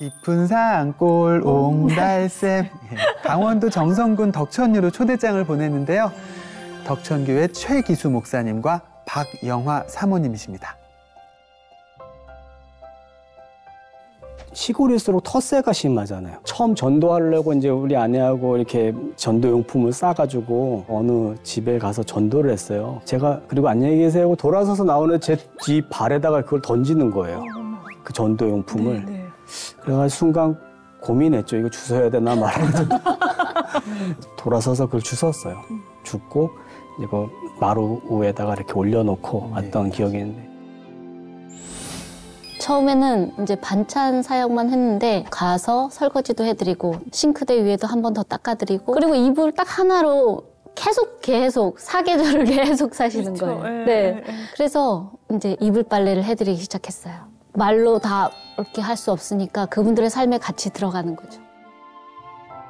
깊은 산골 옹달샘. 강원도 정선군 덕천리로 초대장을 보냈는데요. 덕천교회 최기수 목사님과 박영화 사모님이십니다. 시골일수록 텃세가 심하잖아요. 처음 전도하려고 이제 우리 아내하고 이렇게 전도용품을 싸가지고 어느 집에 가서 전도를 했어요. 제가 그리고 안녕히 계세요 하고 돌아서서 나오는 제 뒤 발에다가 그걸 던지는 거예요. 그 전도용품을. 네네. 그래가지고 순간 고민했죠. 이거 주워야 되나 말아야 되나. 돌아서서 그걸 주웠어요. 줍고 이거 마루 위에다가 이렇게 올려놓고 왔던 기억이 있는데. 처음에는 이제 반찬 사역만 했는데 가서 설거지도 해드리고 싱크대 위에도 한 번 더 닦아드리고 그리고 이불 딱 하나로 계속 사계절을 계속 사시는 그렇죠. 거예요. 네. 그래서 이제 이불 빨래를 해드리기 시작했어요. 말로 다 이렇게 할 수 없으니까 그분들의 삶에 같이 들어가는 거죠.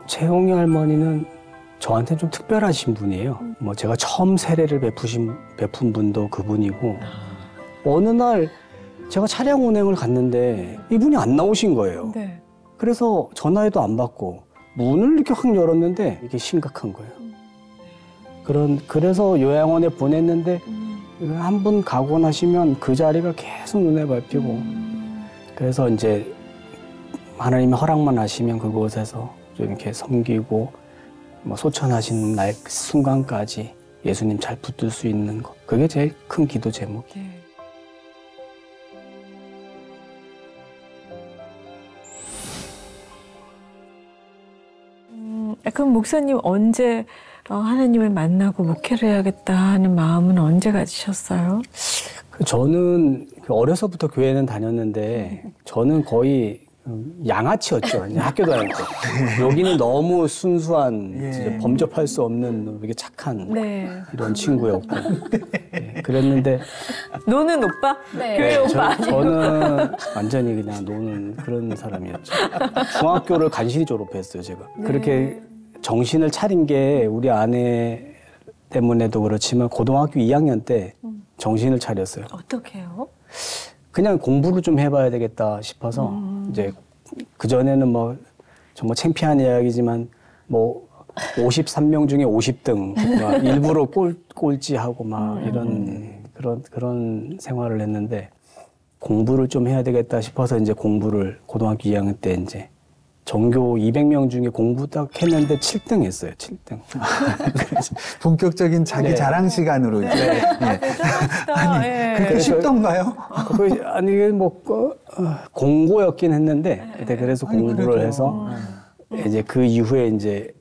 채용이 할머니는 저한테 좀 특별하신 분이에요. 뭐 제가 처음 세례를 베푼 분도 그분이고 어느 날 제가 차량 운행을 갔는데 이분이 안 나오신 거예요. 네. 그래서 전화해도 안 받고 문을 이렇게 확 열었는데 이게 심각한 거예요. 그래서 요양원에 보냈는데 한 분 가고 나시면 그 자리가 계속 눈에 밟히고 그래서 이제 하나님이 허락만 하시면 그곳에서 좀 이렇게 섬기고 뭐 소천하신 날 순간까지 예수님 잘 붙들 수 있는 거 그게 제일 큰 기도 제목이에요. 네. 그럼 목사님 언제 하나님을 만나고 목회를 해야겠다 하는 마음은 언제 가지셨어요? 저는 어려서부터 교회는 다녔는데 저는 거의 양아치였죠. 학교 다닐 때. 여기는 너무 순수한 범접할 수 없는 되게 착한 이런 친구였고 그랬는데 노는 오빠? 교회 오빠? 저는 완전히 그냥 노는 그런 사람이었죠. 중학교를 간신히 졸업했어요. 제가. 그렇게 정신을 차린 게 우리 아내 때문에도 그렇지만 고등학교 2학년 때 정신을 차렸어요. 어떻게 해요? 그냥 공부를 좀 해봐야 되겠다 싶어서 이제 그전에는 뭐 정말 창피한 이야기지만 뭐 53명 중에 50등 막 일부러 꼴찌하고 막 이런 그런 생활을 했는데 공부를 좀 해야 되겠다 싶어서 이제 공부를 고등학교 2학년 때 이제 전교 200명 중에 공부 딱 했는데 7등 했어요. 7등. 본격적인 자기 자랑 시간으로 이제. 아니, 그렇게 쉽던가요? 아니, 뭐 공고였긴 했는데 그래서 공부를 그래도. 해서 이제 그 이후에 이제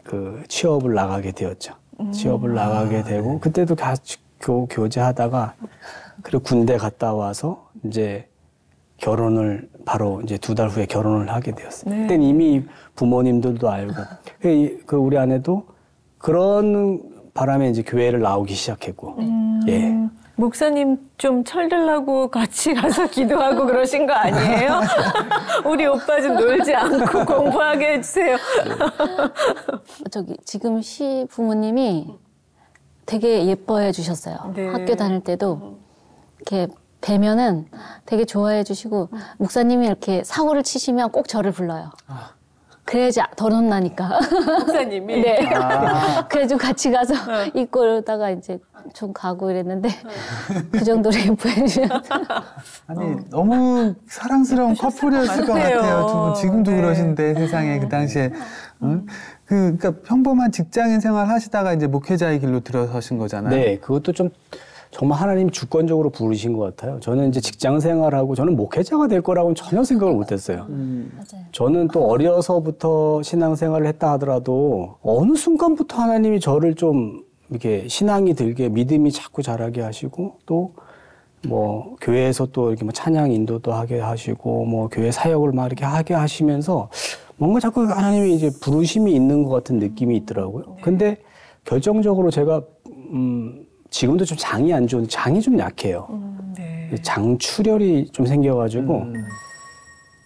그 취업을 나가게 되었죠. 취업을 나가게 되고 그때도 교제하다가 그리고 군대 갔다 와서 이제 결혼을 바로 이제 2달 후에 결혼을 하게 되었어요. 네. 그때는 이미 부모님들도 알고 그 우리 아내도 그런 바람에 이제 교회를 나오기 시작했고. 예. 목사님 좀 철들라고 같이 가서 기도하고 그러신 거 아니에요? 우리 오빠 좀 놀지 않고 공부하게 해주세요. 지금 시부모님이 되게 예뻐해 주셨어요. 네. 학교 다닐 때도 이렇게 뵈면은 되게 좋아해 주시고 목사님이 이렇게 사고를 치시면 꼭 저를 불러요. 그래야지 덜 혼나니까. 목사님이? 네. 그래가지고 같이 가서 입고 이러다가 이제 좀 가고 이랬는데 그 정도로 예뻐해 주셨어요. 아니 너무 사랑스러운 커플이었을 것 같아요. 두 분 지금도 그러신데 세상에 그 당시에 그러니까 평범한 직장인 생활 하시다가 이제 목회자의 길로 들어서신 거잖아요. 네, 그것도 좀 정말 하나님이 주권적으로 부르신 것 같아요. 저는 이제 직장 생활하고 저는 목회자가 될 거라고는 전혀 생각을 못 했어요. 맞아요. 저는 또 어려서부터 신앙생활을 했다 하더라도 어느 순간부터 하나님이 저를 좀 이렇게 신앙이 들게 믿음이 자꾸 자라게 하시고 또 뭐 교회에서 또 이렇게 뭐 찬양 인도도 하게 하시고 뭐 교회 사역을 막 이렇게 하게 하시면서 뭔가 자꾸 하나님이 이제 부르심이 있는 것 같은 느낌이 있더라고요. 근데 결정적으로 제가 지금도 좀 장이 좀 약해요. 장출혈이 좀 생겨가지고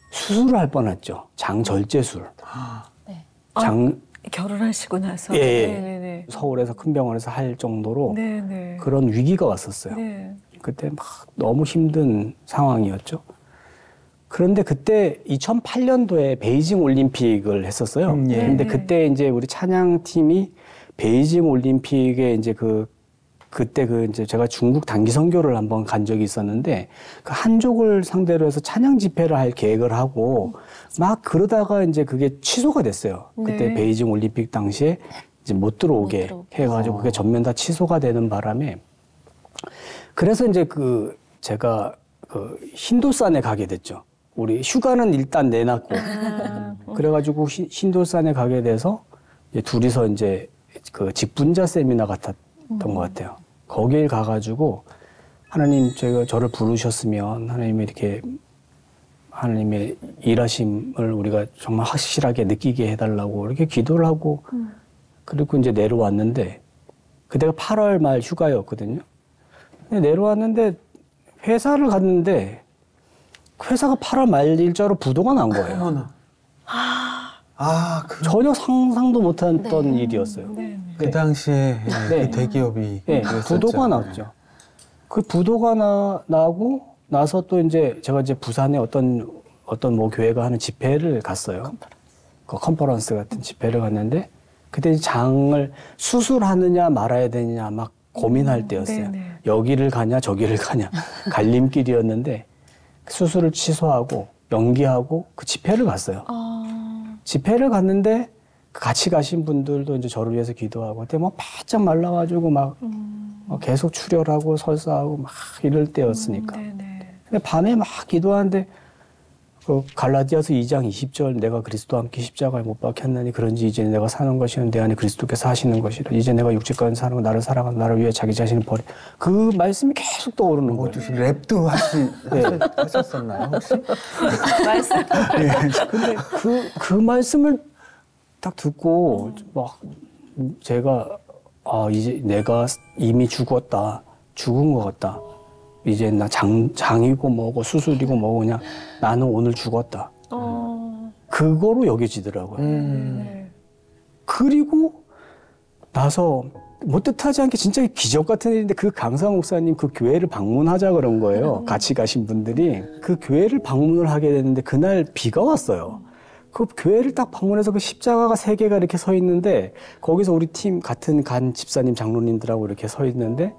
수술을 할 뻔했죠. 장절제술. 네. 결혼하시고 나서? 예. 네네네. 서울에서 큰 병원에서 할 정도로 네네. 그런 위기가 왔었어요. 네. 그때 막 너무 힘든 상황이었죠. 그런데 그때 2008년도에 베이징 올림픽을 했었어요. 예. 근데 그때 이제 우리 찬양팀이 베이징 올림픽에 이제 그때 이제 제가 중국 단기 선교를 한번 간 적이 있었는데 그 한족을 상대로 해서 찬양 집회를 할 계획을 하고 막 그러다가 이제 그게 취소가 됐어요. 그때 네. 베이징 올림픽 당시에 이제 못 들어오게 해가지고 그게 전면 다 취소가 되는 바람에 그래서 이제 제가 힌돌산에 가게 됐죠. 우리 휴가는 일단 내놨고 그래가지고 힌돌산에 가게 돼서 이제 둘이서 이제 그 직분자 세미나 같았던 것 같아요. 거길 가가지고 하나님 저를 부르셨으면 하나님이 이렇게 하나님의 일하심을 우리가 정말 확실하게 느끼게 해달라고 이렇게 기도를 하고 그리고 이제 내려왔는데 그때가 8월 말 휴가였거든요. 내려왔는데 회사를 갔는데 회사가 8월 말 일자로 부도가 난 거예요. 전혀 상상도 못했던 일이었어요. 그 당시에 네. 그 대기업이 부도가 났죠. 그 부도가 나고 나서 또 이제 제가 이제 부산에 어떤 뭐 교회가 하는 집회를 갔어요. 컨퍼런스 같은 집회를 갔는데 그때 장을 수술하느냐 말아야 되느냐 막 고민할 때였어요. 여기를 가냐 저기를 가냐 갈림길이었는데 수술을 취소하고 연기하고 그 집회를 갔어요. 집회를 갔는데 같이 가신 분들도 이제 저를 위해서 기도하고 그때 뭐 바짝 말라가지고 막 계속 출혈하고 설사하고 막 이럴 때였으니까. 근데 밤에 막 기도하는데 그 갈라디아서 2장 20절 내가 그리스도와 함께 십자가에 못 박혔나니 그런지 이제 내가 사는 것이는 내 안에 그리스도께서 하시는 것이라 이제 내가 육체 가운데 사는 건 나를 사랑하는 나를 위해 자기 자신을 버리 그 말씀이 계속 떠오르는 거예요. 랩도 하셨었나요 혹시? 말씀. 근데 그 말씀을 딱 듣고 막 제가 이제 내가 이미 죽은 것 같다. 이제 나 장이고 뭐고 수술이고 뭐고 그냥 나는 오늘 죽었다. 그거로 여겨지더라고요. 그리고 나서 뭐 뜻하지 않게 진짜 기적 같은 일인데 그 강사 목사님 그 교회를 방문하자 그런 거예요. 같이 가신 분들이 그 교회를 방문을 하게 됐는데 그날 비가 왔어요. 그 교회를 딱 방문해서 그 십자가가 3개가 이렇게 서 있는데 거기서 우리 팀 같은 간 집사님 장로님들하고 이렇게 서 있는데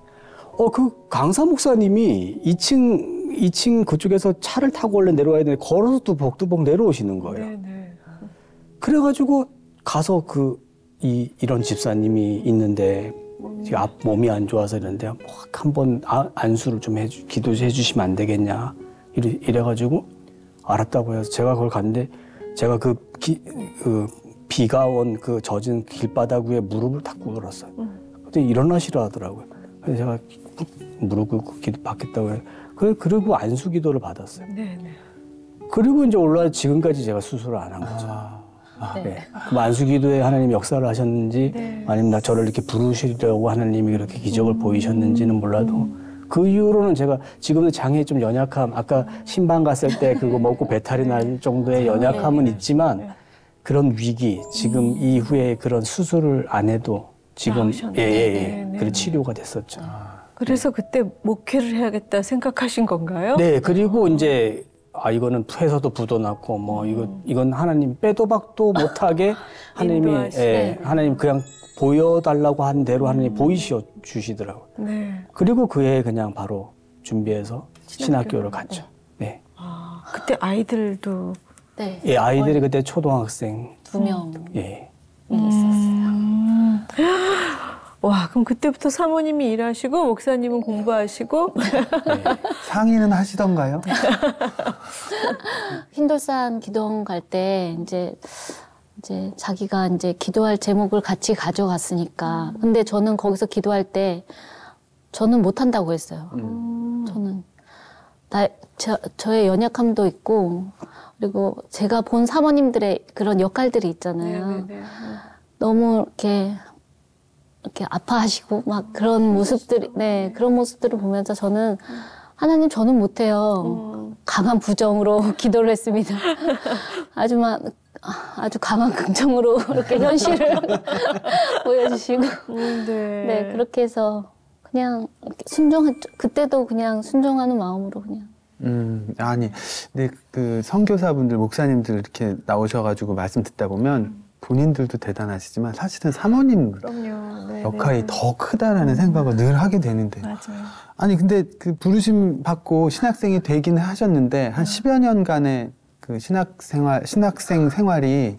그 강사 목사님이 2층 그쪽에서 차를 타고 원래 내려와야 되는데 걸어서 뚜벅뚜벅 내려오시는 거예요. 그래가지고 가서 이런 집사님이 있는데 지금 몸이 안 좋아서 이러는데 한번 안수를 좀 기도해 주시면 안 되겠냐 이래가지고 알았다고 해서 제가 그걸 갔는데 제가 비가 온 그 젖은 길바닥 위에 무릎을 탁 꿇었어요. 근데 일어나시라 하더라고요. 그래서 제가 무릎 꿇고 기도 받겠다고 해요. 그리고 안수 기도를 받았어요. 그리고 이제 올라와 지금까지 제가 수술을 안 한 거죠. 네. 그럼 안수 기도에 하나님 역사를 하셨는지 아니면 저를 이렇게 부르시려고 하나님이 그렇게 기적을 보이셨는지는 몰라도 그 이후로는 제가 지금도 장에 좀 연약함, 아까 신방 갔을 때 그거 먹고 배탈이 날 정도의 연약함은 있지만 그런 위기, 지금 이후에 그런 수술을 안 해도 지금 그 치료가 됐었죠. 그래서 그때 목회를 해야겠다 생각하신 건가요? 네, 그리고 이제 이거는 회사도 부도 났고 뭐 이건 하나님 빼도 박도 못하게 하나님이 하나님 그냥 보여달라고 한 대로 하나님 보이시어 주시더라고요. 그리고 그해 그냥 바로 준비해서 신학교를 갔죠. 네. 그때 아이들도 예, 아이들이 그때 초등학생 2명 예. 있었어요. 와, 그럼 그때부터 사모님이 일하시고 목사님은 공부하시고 상의는 하시던가요? 흰돌산 기도원 갈 때 이제 자기가 이제 기도할 제목을 같이 가져갔으니까. 근데 저는 거기서 기도할 때 저는 못한다고 했어요. 저는 저의 연약함도 있고 그리고 제가 본 사모님들의 그런 역할들이 있잖아요. 너무 이렇게 아파하시고 막 그런 모습들이 그런 모습들을 보면서 저는 하나님 저는 못해요. 강한 부정으로 기도를 했습니다. 아주 강한 긍정으로 이렇게 현실을 보여주시고 그렇게 해서 그냥 순종했죠. 그때도 그냥 순종하는 마음으로 그냥 아니, 근데 그 선교사분들, 목사님들 이렇게 나오셔가지고 말씀 듣다 보면 본인들도 대단하시지만 사실은 사모님 그럼요. 네, 역할이 네. 더 크다라는 생각을 늘 하게 되는데. 맞아요. 아니, 근데 그 부르심 받고 신학생이 되긴 하셨는데 한 10여 년간의 그 신학생 생활이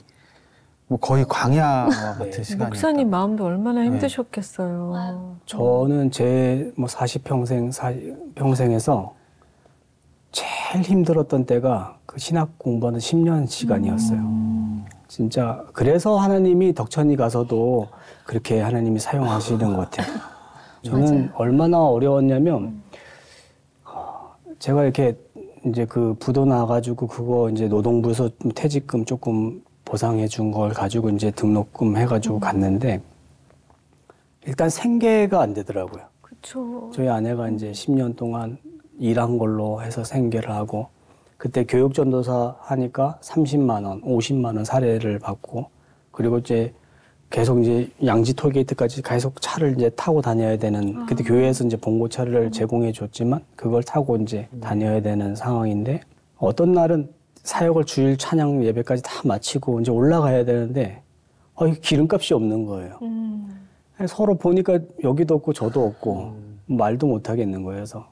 뭐 거의 광야와 같은 시간이었다. 목사님 마음도 얼마나 힘드셨겠어요. 저는 제 뭐 40평생에서 제일 힘들었던 때가 그 신학 공부하는 10년 시간이었어요. 진짜 그래서 하나님이 덕천이 가서도 그렇게 하나님이 사용하시는 것 같아요. 저는 맞아요. 얼마나 어려웠냐면 제가 이렇게 이제 그 부도 나가지고 그거 이제 노동부에서 퇴직금 조금 보상해 준 걸 가지고 이제 등록금 해가지고 갔는데 일단 생계가 안 되더라고요. 그렇죠. 저희 아내가 이제 10년 동안 일한 걸로 해서 생계를 하고 그때 교육전도사 하니까 30만 원, 50만 원 사례를 받고 그리고 이제 계속 이제 양지 톨게이트까지 계속 차를 이제 타고 다녀야 되는 그때 교회에서 이제 봉고차를 제공해 줬지만 그걸 타고 이제 다녀야 되는 상황인데 어떤 날은 사역을 주일 찬양 예배까지 다 마치고 이제 올라가야 되는데 기름값이 없는 거예요. 서로 보니까 여기도 없고 저도 없고 말도 못 하겠는 거예요. 그래서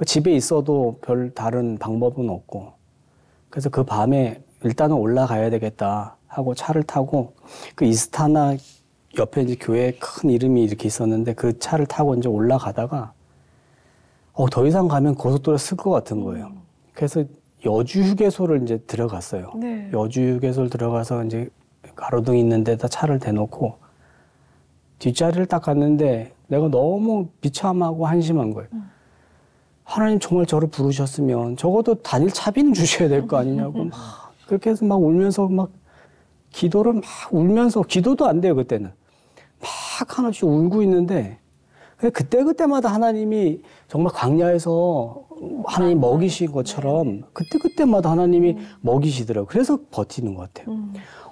집에 있어도 별 다른 방법은 없고 그래서 그 밤에 일단은 올라가야 되겠다 하고 차를 타고 그 이스타나 옆에 이제 교회 큰 이름이 이렇게 있었는데 그 차를 타고 이제 올라가다가 더 이상 가면 고속도로에 쓸 것 같은 거예요. 그래서 여주 휴게소를 이제 들어갔어요. 네. 여주 휴게소를 들어가서 이제 가로등 있는 데다 차를 대놓고 뒷자리를 딱 갔는데 내가 너무 비참하고 한심한 거예요. 하나님 정말 저를 부르셨으면 적어도 단일 차비는 주셔야 될 거 아니냐고 막 그렇게 해서 막 울면서 막 기도를 막 울면서 기도도 안 돼요 그때는 막 하나씩 울고 있는데 그때마다 하나님이 정말 광야에서 하나님 먹이신 것처럼 그때마다 하나님이 먹이시더라고요. 그래서 버티는 것 같아요.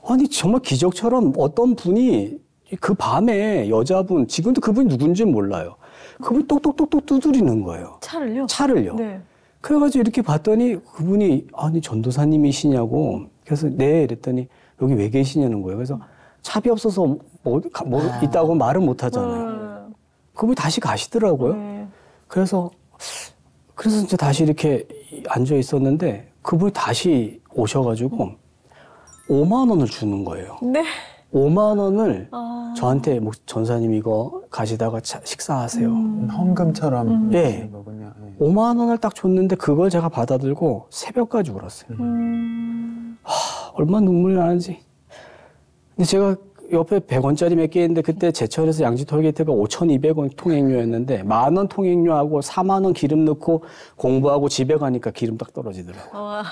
아니 정말 기적처럼 어떤 분이 그 밤에 여자분 지금도 그분이 누군지 몰라요. 그분이 똑똑똑똑 두드리는 거예요. 차를요. 네. 그래가지고 이렇게 봤더니 그분이 아니 전도사님이시냐고 그래서 네 이랬더니 여기 왜 계시냐는 거예요. 그래서 차비 없어서 뭐 있다고 말은 못 하잖아요. 그분이 다시 가시더라고요. 네. 그래서 이제 다시 이렇게 앉아 있었는데 그분이 다시 오셔가지고 5만 원을 주는 거예요. 네. 5만 원을 저한테 전사님 이거 가시다가 식사하세요. 헌금처럼 네. 주는 거군요. 네. 5만 원을 딱 줬는데 그걸 제가 받아들고 새벽까지 울었어요. 얼마나 눈물이 나는지. 근데 제가 옆에 100원짜리 몇 개 있는데 그때 제천에서 양지 톨게이트가 5,200원 통행료였는데 10,000원 통행료하고 4만 원 기름 넣고 공부하고 집에 가니까 기름 딱 떨어지더라고요. 와,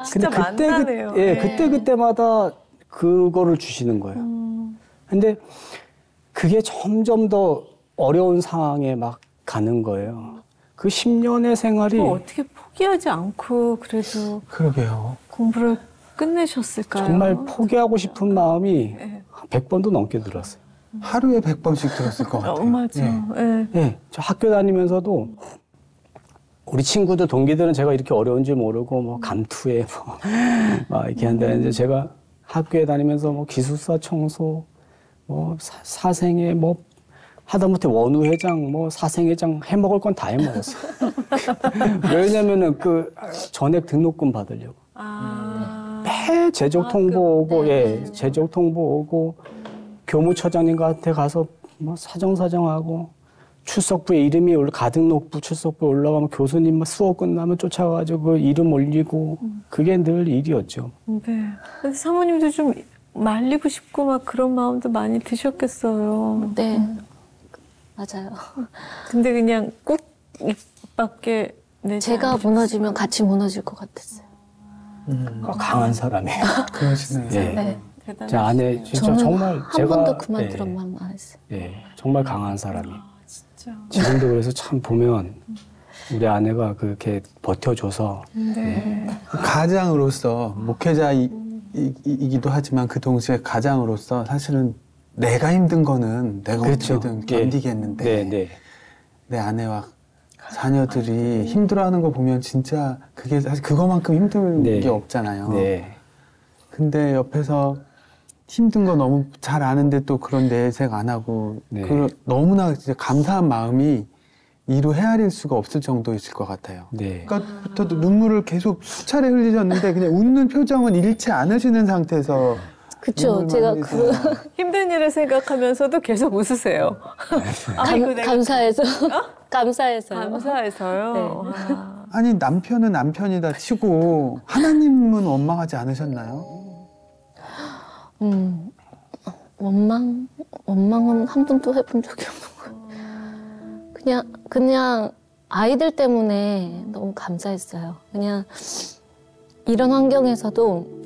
진짜 근데 만나네요. 그때마다 그거를 주시는 거예요. 근데 그게 점점 더 어려운 상황에 막 가는 거예요. 그 10년의 생활이 어떻게 포기하지 않고 그래도 그러게요. 공부를 끝내셨을까요? 정말 포기하고 싶은 마음이 100번도 넘게 들었어요. 하루에 100번씩 들었을 것 같아요. 맞아. 예. 네, 저 학교 다니면서도 우리 친구들 동기들은 제가 이렇게 어려운 줄 모르고 뭐 감투에 막 이렇게 한다는데 제가 학교에 다니면서 뭐 기숙사 청소, 뭐 사생회 뭐 하다못해 원우회장, 뭐 사생회장 해먹을 건 다 해먹었어요. 왜냐면은 그 전액 등록금 받으려고. 매 재적 통보 오고, 재적 통보 오고, 교무처장님한테 가서 뭐 사정하고, 출석부에 이름이 가등록부 출석부에 올라가면 교수님 수업 끝나면 쫓아가지고 이름 올리고, 그게 늘 일이었죠. 네. 근데 사모님도 좀 말리고 싶고 막 그런 마음도 많이 드셨겠어요. 네. 맞아요. 근데 그냥 꼭 입밖에 내지 제가 않으셨어요. 무너지면 같이 무너질 것 같았어요. 강한 사람이에요. 그러시네요. 예. 네. 대단하시네요. 제 아내 진짜 저는 정말 한 제가 번도 그만 그런 마음 안 했어요. 정말 강한 사람이. 진짜. 지금도 그래서 참 보면 우리 아내가 그렇게 버텨줘서 네. 가장으로서 목회자이기도 하지만 그 동시에 가장으로서 사실은 내가 힘든 거는 내가 그렇죠. 어떻게든 견디겠는데 네. 내 아내와 자녀들이 힘들어하는 거 보면 진짜 그게 사실 그거만큼 힘든 네. 게 없잖아요. 네. 근데 옆에서 힘든 거 너무 잘 아는데 또 그런 내색 안 하고 네. 너무나 진짜 감사한 마음이 이루 헤아릴 수가 없을 정도이실 것 같아요. 네. 아까부터도 눈물을 계속 수차례 흘리셨는데 그냥 웃는 표정은 잃지 않으시는 상태에서 그쵸. 제가 그 힘든 일을 생각하면서도 계속 웃으세요. 아이고, 내가 감사해서 감사해서요. 감사해서요. 네. 와. 아니 남편은 남편이다 치고 하나님은 원망하지 않으셨나요? 원망은 한 번도 해본 적이 없는 것 같아요. 그냥 아이들 때문에 너무 감사했어요. 그냥 이런 환경에서도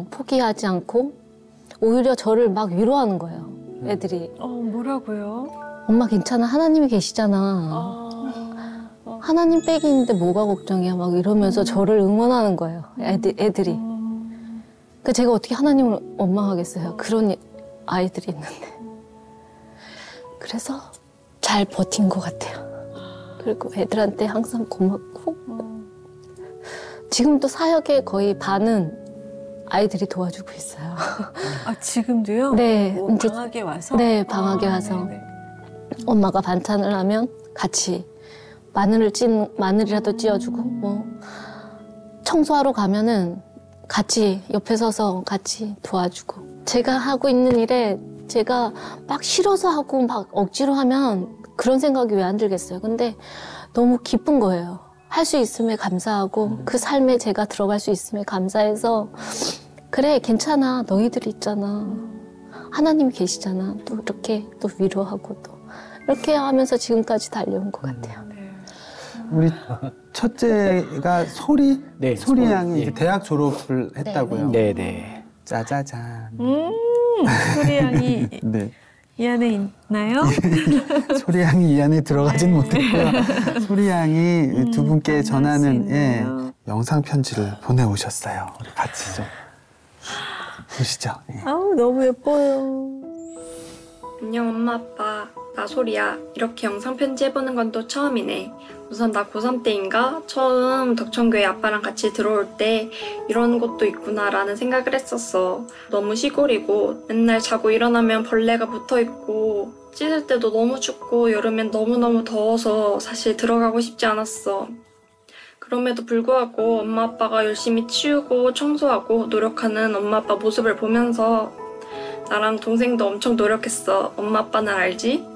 포기하지 않고 오히려 저를 막 위로하는 거예요. 애들이. 뭐라고요? 엄마 괜찮아. 하나님이 계시잖아. 하나님 빽이 있는데 뭐가 걱정이야. 막 이러면서 저를 응원하는 거예요. 애들이. 그러니까 제가 어떻게 하나님을 원망하겠어요. 그런 아이들이 있는데. 그래서 잘 버틴 것 같아요. 그리고 애들한테 항상 고맙고 지금도 사역의 거의 반은 아이들이 도와주고 있어요. 아, 지금도요? 네. 뭐 방학에 와서? 네, 방학에 와서. 네네. 엄마가 반찬을 하면 같이 마늘이라도 찧어주고 뭐 청소하러 가면은 같이 옆에 서서 같이 도와주고 제가 하고 있는 일에 제가 막 싫어서 하고 막 억지로 하면 그런 생각이 왜 안 들겠어요. 근데 너무 기쁜 거예요. 할 수 있음에 감사하고 그 삶에 제가 들어갈 수 있음에 감사해서 그래 괜찮아 너희들이 있잖아 하나님이 계시잖아 또 이렇게 또 위로하고 또 이렇게 하면서 지금까지 달려온 것 같아요. 우리 첫째가 소리? 네, 소리 양이 예. 이제 대학 졸업을 했다고요. 네, 네. 짜자잔. 소리 양이 네. 이 안에 있나요? 소리 양이 이 안에 들어가진 못했고요. 소리 양이 두 분께 전하는 영상 편지를 보내오셨어요. 우리 같이 좀 보시죠. 예. 아우, 너무 예뻐요. 안녕 엄마 아빠 나 소리야. 이렇게 영상 편지 해보는 건 또 처음이네. 우선 나 고3 때인가 처음 덕천교회 아빠랑 같이 들어올 때 이런 곳도 있구나 라는 생각을 했었어. 너무 시골이고 맨날 자고 일어나면 벌레가 붙어있고 씻을 때도 너무 춥고 여름엔 너무너무 더워서 사실 들어가고 싶지 않았어. 그럼에도 불구하고 엄마 아빠가 열심히 치우고 청소하고 노력하는 엄마 아빠 모습을 보면서 나랑 동생도 엄청 노력했어. 엄마 아빠 날 알지?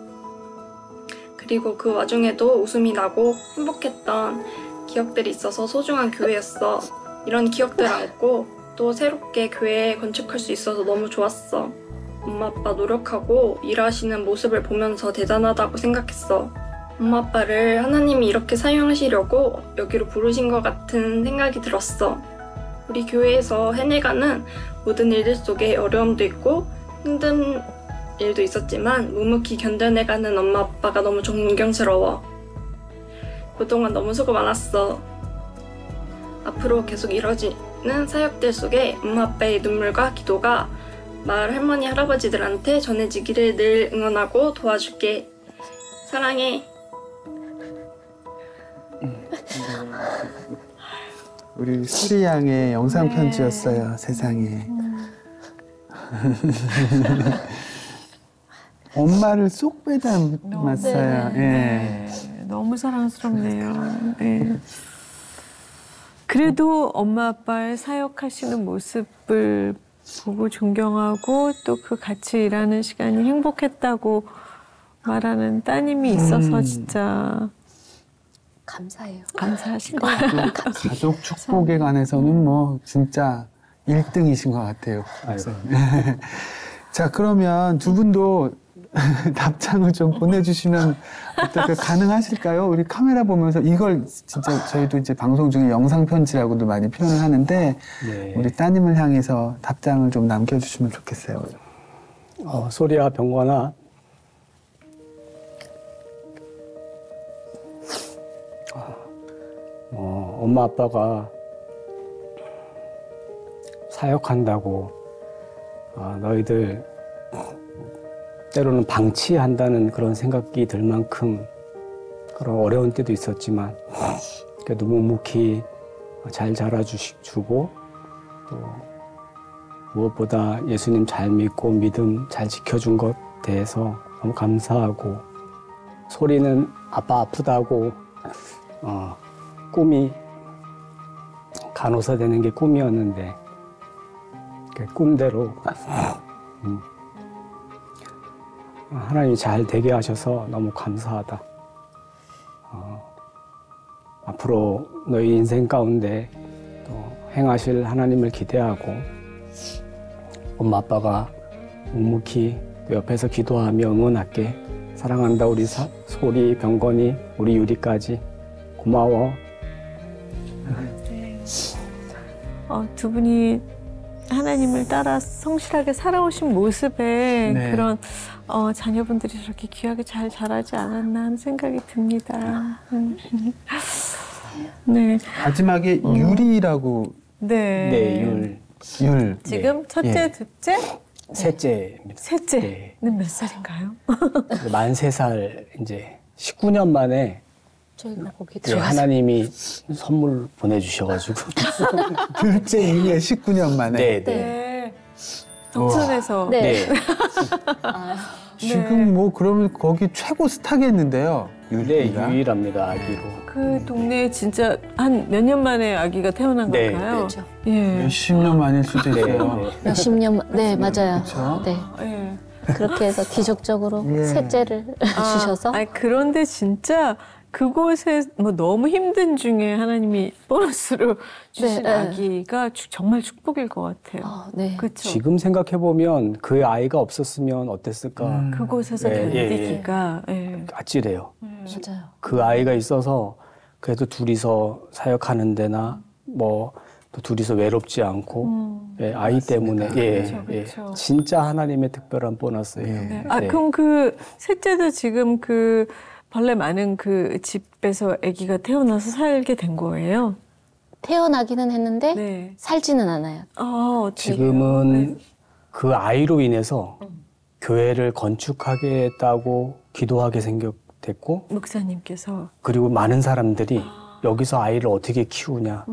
그리고 그 와중에도 웃음이 나고 행복했던 기억들이 있어서 소중한 교회였어. 이런 기억들을 안고 또 새롭게 교회 건축할 수 있어서 너무 좋았어. 엄마 아빠 노력하고 일하시는 모습을 보면서 대단하다고 생각했어. 엄마 아빠를 하나님이 이렇게 사용하시려고 여기로 부르신 것 같은 생각이 들었어. 우리 교회에서 해내가는 모든 일들 속에 어려움도 있고 힘든 일도 있었지만 묵묵히 견뎌내가는 엄마 아빠가 너무 존경스러워. 그동안 너무 수고 많았어. 앞으로 계속 이뤄지는 사역들 속에 엄마 아빠의 눈물과 기도가 마을 할머니 할아버지들한테 전해지기를 늘 응원하고 도와줄게. 사랑해. 우리 수리 양의 영상 편지였어요. 세상에. 엄마를 쏙 빼닮았어요. 네. 너무 사랑스럽네요. 네. 그래도 엄마 아빠의 사역하시는 모습을 보고 존경하고 또 그 같이 일하는 시간이 행복했다고 말하는 따님이 있어서 진짜 감사해요. 감사하신 것 같아요. 가족 축복에 관해서는 뭐 진짜 1등이신 것 같아요. 자, 그러면 두 분도 답장을 좀 보내주시면 어떻게 가능하실까요? 우리 카메라 보면서 이걸 진짜 저희도 이제 방송 중에 영상 편지라고도 많이 표현을 하는데 네. 우리 따님을 향해서 답장을 좀 남겨주시면 좋겠어요. 소리야 병관아. 엄마 아빠가 사역한다고 너희들 때로는 방치한다는 그런 생각이 들 만큼 그런 어려운 때도 있었지만 그래도 묵묵히 잘 자라주고 또 무엇보다 예수님 잘 믿고 믿음 잘 지켜준 것 대해서 너무 감사하고 소리는 아빠 아프다고 꿈이 간호사 되는 게 꿈이었는데 그 꿈대로 하나님이 잘 되게 하셔서 너무 감사하다. 앞으로 너희 인생 가운데 또 행하실 하나님을 기대하고 엄마 아빠가 묵묵히 옆에서 기도하며 응원할게. 사랑한다 우리 소리, 병건이, 우리 유리까지 고마워. 네. 두 분이 하나님을 따라 성실하게 살아오신 모습에 네. 그런 자녀분들이 저렇게 귀하게 잘 자라지 않았나 하는 생각이 듭니다. 네. 마지막에 유리라고. 네. 네, 율. 지금 첫째, 예. 둘째, 셋째입니다. 셋째는 네. 몇 살인가요? 만 3살 이제 19년 만에 저희가 거기 예, 들어가서 하나님이 선물 보내주셔가지고 둘째 이후에 19년 만에. 네, 네. 네. 덕천에서. 네. 네. 지금 뭐 그러면 거기 최고 스타겠는데요. 네, 유리가. 유일합니다, 아기로. 그 동네에 진짜 한 몇 년 만에 아기가 태어난 네, 건가요? 그렇죠. 예. 몇십 년 만일 수도 네, 있어요. 네. 몇십 년, 네, 맞아요. 그쵸? 네. 예. 그렇게 해서 기적적으로 예. 셋째를 주셔서. 아니, 그런데 진짜 그곳에 뭐 너무 힘든 중에 하나님이 보너스로 주신 네, 네. 아기가 정말 축복일 것 같아요. 네. 그렇죠. 지금 생각해보면 그 아이가 없었으면 어땠을까. 그곳에서 예, 견디기가 예. 아찔해요. 맞아요. 그 아이가 있어서 그래도 둘이서 사역하는 데나 뭐 또 둘이서 외롭지 않고 예, 아이 때문에 예, 그쵸, 예, 그쵸. 진짜 하나님의 특별한 보너스예요. 네. 네. 그럼 그 셋째도 지금 그 벌레 많은 그 집에서 아기가 태어나서 살게 된 거예요? 태어나기는 했는데 네. 살지는 않아요. 어떻게 지금은 해요? 네. 그 아이로 인해서 교회를 건축하겠다고 기도하게 생겼고 목사님께서 그리고 많은 사람들이 여기서 아이를 어떻게 키우냐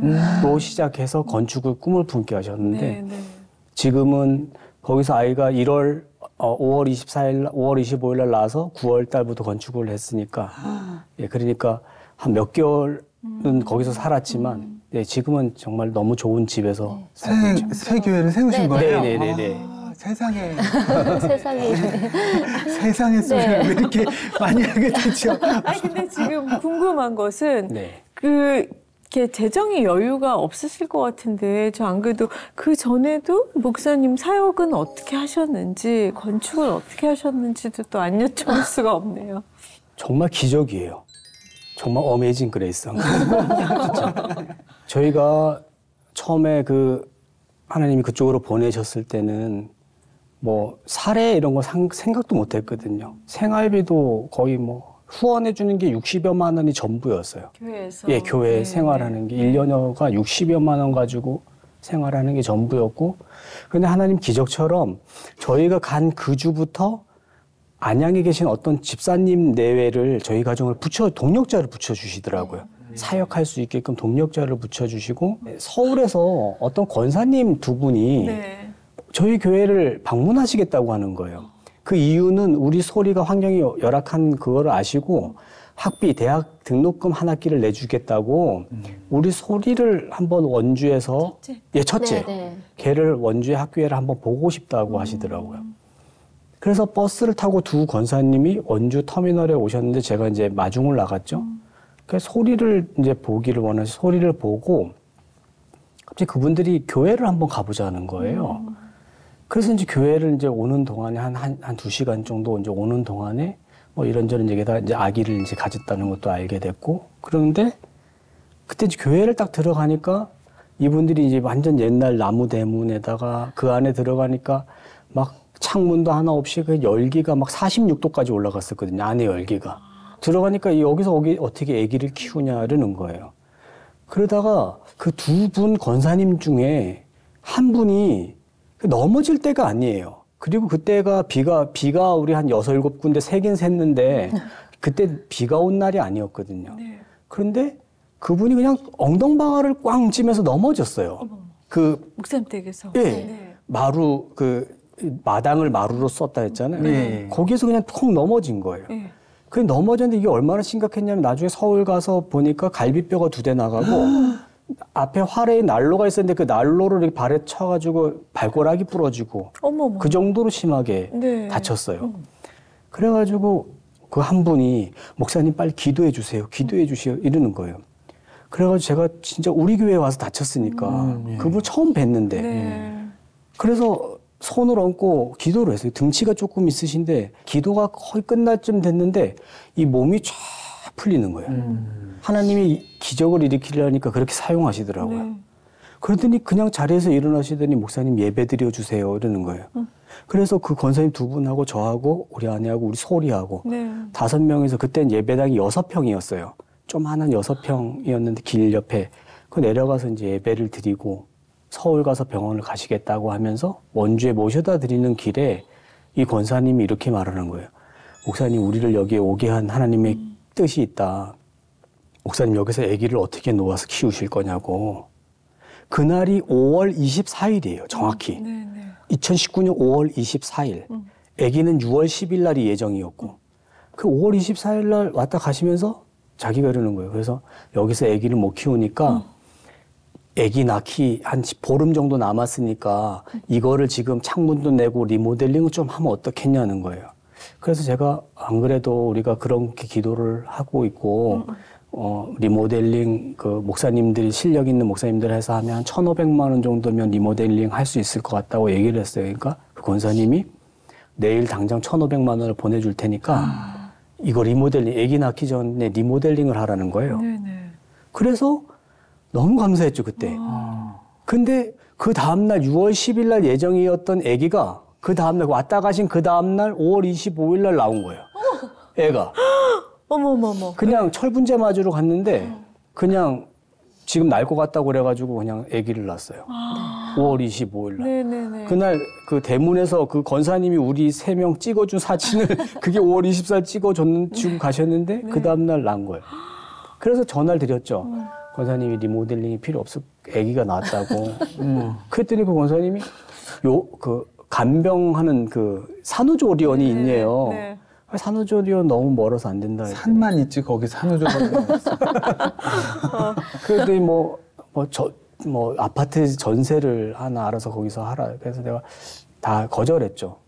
또 시작해서 건축을 꿈을 품게 하셨는데 네, 네. 지금은 거기서 아이가 5월 24일, 5월 25일 날 나와서 9월 달부터 건축을 했으니까 예, 그러니까 한 몇 개월은 거기서 살았지만 예, 지금은 정말 너무 좋은 집에서 살고 있죠. 새 교회를 세우신 네, 거예요? 네, 네, 네. 아, 세상에. 세상에. 세상의 소리를 네. 왜 이렇게 많이 하게 되죠? 아니 근데 지금 궁금한 것은 네. 이렇게 재정이 여유가 없으실 것 같은데 저 안 그래도 그 전에도 목사님 사역은 어떻게 하셨는지 건축을 어떻게 하셨는지도 또 안 여쭤볼 수가 없네요. 정말 기적이에요. 정말 어메이징 그레이스. 저희가 처음에 그 하나님이 그쪽으로 보내셨을 때는 뭐 사례 이런 거 생각도 못 했거든요. 생활비도 거의 뭐 후원해 주는 게 60여만 원이 전부였어요. 교회에서. 예, 교회 네, 생활하는 게 1년여가 60여만 원 가지고 생활하는 게 전부였고 그런데 하나님 기적처럼 저희가 간 그 주부터 안양에 계신 어떤 집사님 내외를 저희 가정을 동력자를 붙여주시더라고요. 사역할 수 있게끔 동력자를 붙여주시고 서울에서 어떤 권사님 두 분이 네. 저희 교회를 방문하시겠다고 하는 거예요. 그 이유는 우리 소리가 환경이 열악한 그거를 아시고 학비, 대학 등록금 한 학기를 내주겠다고 우리 소리를 한번 원주에서 첫째? 예, 첫째. 네. 걔를 원주의 학교에를 한번 보고 싶다고 하시더라고요. 그래서 버스를 타고 두 권사님이 원주 터미널에 오셨는데 제가 이제 마중을 나갔죠. 그래서 소리를 이제 보기를 원하시 소리를 보고 갑자기 그분들이 교회를 한번 가보자는 거예요. 그래서 이제 교회를 이제 오는 동안에 한 2시간 정도 이제 오는 동안에 뭐 이런저런 얘기다 이제 아기를 이제 가졌다는 것도 알게 됐고 그런데 그때 이제 교회를 딱 들어가니까 이분들이 이제 완전 옛날 나무 대문에다가 그 안에 들어가니까 막 창문도 하나 없이 그 열기가 막 46도까지 올라갔었거든요. 안에 열기가. 들어가니까 여기서 어떻게 아기를 키우냐는 거예요. 그러다가 그 두 분 권사님 중에 한 분이 넘어질 때가 아니에요. 그리고 그때가 비가 우리 한 6, 7군데 새긴 샜는데 그때 비가 온 날이 아니었거든요. 네. 그런데 그분이 그냥 엉덩방아를 꽝 찌면서 넘어졌어요. 어머. 그 목사님 댁에서. 예. 네. 마루 마당을 마루로 썼다 했잖아요. 네. 거기에서 그냥 툭 넘어진 거예요. 네. 그 넘어졌는데 이게 얼마나 심각했냐면 나중에 서울 가서 보니까 갈비뼈가 2대 나가고 앞에 활에 난로가 있었는데 그 난로를 이렇게 발에 쳐가지고 발가락이 부러지고 어머머. 그 정도로 심하게 네. 다쳤어요. 그래가지고 그 한 분이 목사님 빨리 기도해 주세요. 기도해 주세요. 이러는 거예요. 그래가지고 제가 진짜 우리 교회에 와서 다쳤으니까 예. 그분 처음 뵀는데 네. 그래서 손을 얹고 기도를 했어요. 등치가 조금 있으신데 기도가 거의 끝날 쯤 됐는데 이 몸이 쫙 풀리는 거예요. 하나님이 기적을 일으키려니까 그렇게 사용하시더라고요. 네. 그러더니 그냥 자리에서 일어나시더니 목사님 예배 드려 주세요 이러는 거예요. 그래서 그 권사님 2분하고 저하고 우리 아내하고 우리 소리하고 네. 5명이서 그때는 예배당이 6평이었어요. 조만한 6평이었는데 길 옆에 그 내려가서 이제 예배를 드리고 서울 가서 병원을 가시겠다고 하면서 원주에 모셔다 드리는 길에 이 권사님이 이렇게 말하는 거예요. 목사님 우리를 여기에 오게 한 하나님의 뜻이 있다. 목사님 여기서 아기를 어떻게 놓아서 키우실 거냐고. 그날이 5월 24일이에요. 정확히. 네. 2019년 5월 24일. 아기는 6월 10일 날이 예정이었고 그 5월 24일 날 왔다 가시면서 자기가 이러는 거예요. 그래서 여기서 아기를 못 키우니까 아기 낳기 한 보름 정도 남았으니까 이거를 지금 창문도 내고 리모델링을 좀 하면 어떻겠냐는 거예요. 그래서 제가 안 그래도 우리가 그렇게 기도를 하고 있고 리모델링 그 목사님들이 실력 있는 목사님들 해서 하면 한 1,500만 원 정도면 리모델링 할 수 있을 것 같다고 얘기를 했어요. 그러니까 그 권사님이 내일 당장 1,500만 원을 보내줄 테니까 이거 리모델링 아기 낳기 전에 리모델링을 하라는 거예요. 네네. 그래서 너무 감사했죠 그때. 근데 그 다음날 6월 10일 날 예정이었던 아기가 그 다음날 왔다 가신 그 다음날 5월 25일 날 나온 거예요. 애가. 어머머머. 그냥 철분제 맞으러 갔는데 그냥 지금 날 것 같다고 그래가지고 그냥 아기를 낳았어요. 5월 25일 날. 네네네. 그날 그 대문에서 그 권사님이 우리 3명 찍어준 사진을 그게 5월 24일 찍어주고 가셨는데 그 다음날 낳은 거예요. 그래서 전화를 드렸죠. 권사님이 리모델링이 필요 없어. 아기가 나왔다고. 그랬더니 그 권사님이 그 간병하는 그 산후조리원이 있네요. 네. 산후조리원 너무 멀어서 안 된다. 산만 있지 거기 산후조리원 없어. 그랬더니 뭐 아파트 전세를 하나 알아서 거기서 하라. 그래서 내가 다 거절했죠.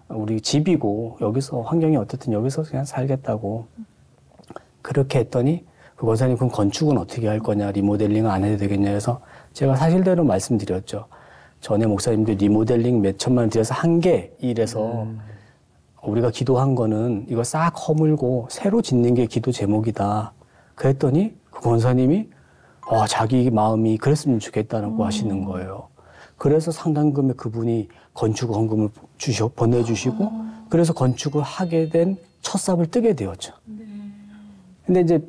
우리 집이고 여기서 환경이 어떻든 여기서 그냥 살겠다고. 그렇게 했더니 그 권사님 그럼 건축은 어떻게 할 거냐, 리모델링은 안 해도 되겠냐 해서 제가 사실대로 말씀드렸죠. 전에 목사님들 리모델링 몇 천만 원 들여서 한 게 이래서 우리가 기도한 거는 이거 싹 허물고 새로 짓는 게 기도 제목이다. 그랬더니 그 권사님이 자기 마음이 그랬으면 좋겠다고 하시는 거예요. 그래서 상당금의 그분이 건축 헌금을 보내주시고 그래서 건축을 하게 된 첫 삽을 뜨게 되었죠. 근데 이제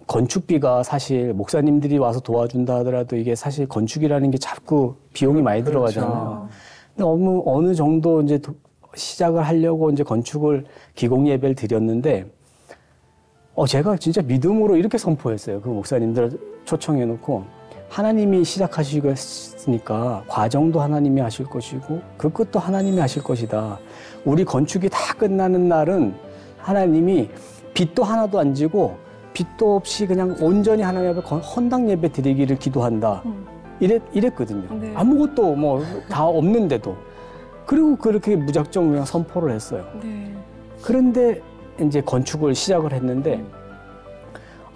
건축비가 사실 목사님들이 와서 도와준다 하더라도 이게 사실 건축이라는 게 자꾸 비용이 많이 들어가잖아요. 근데 어느 정도 이제 시작을 하려고 이제 건축을 기공 예배를 드렸는데 제가 진짜 믿음으로 이렇게 선포했어요. 그 목사님들 초청해 놓고 하나님이 시작하시겠으니까 과정도 하나님이 하실 것이고 그 끝도 하나님이 하실 것이다. 우리 건축이 다 끝나는 날은 하나님이 빚도 하나도 안 지고 빚도 없이 그냥 온전히 하나님 앞에 헌당 예배 드리기를 기도한다. 이랬거든요. 네. 아무것도 뭐 다 없는데도. 그리고 그렇게 무작정 그냥 선포를 했어요. 네. 그런데 이제 건축을 시작을 했는데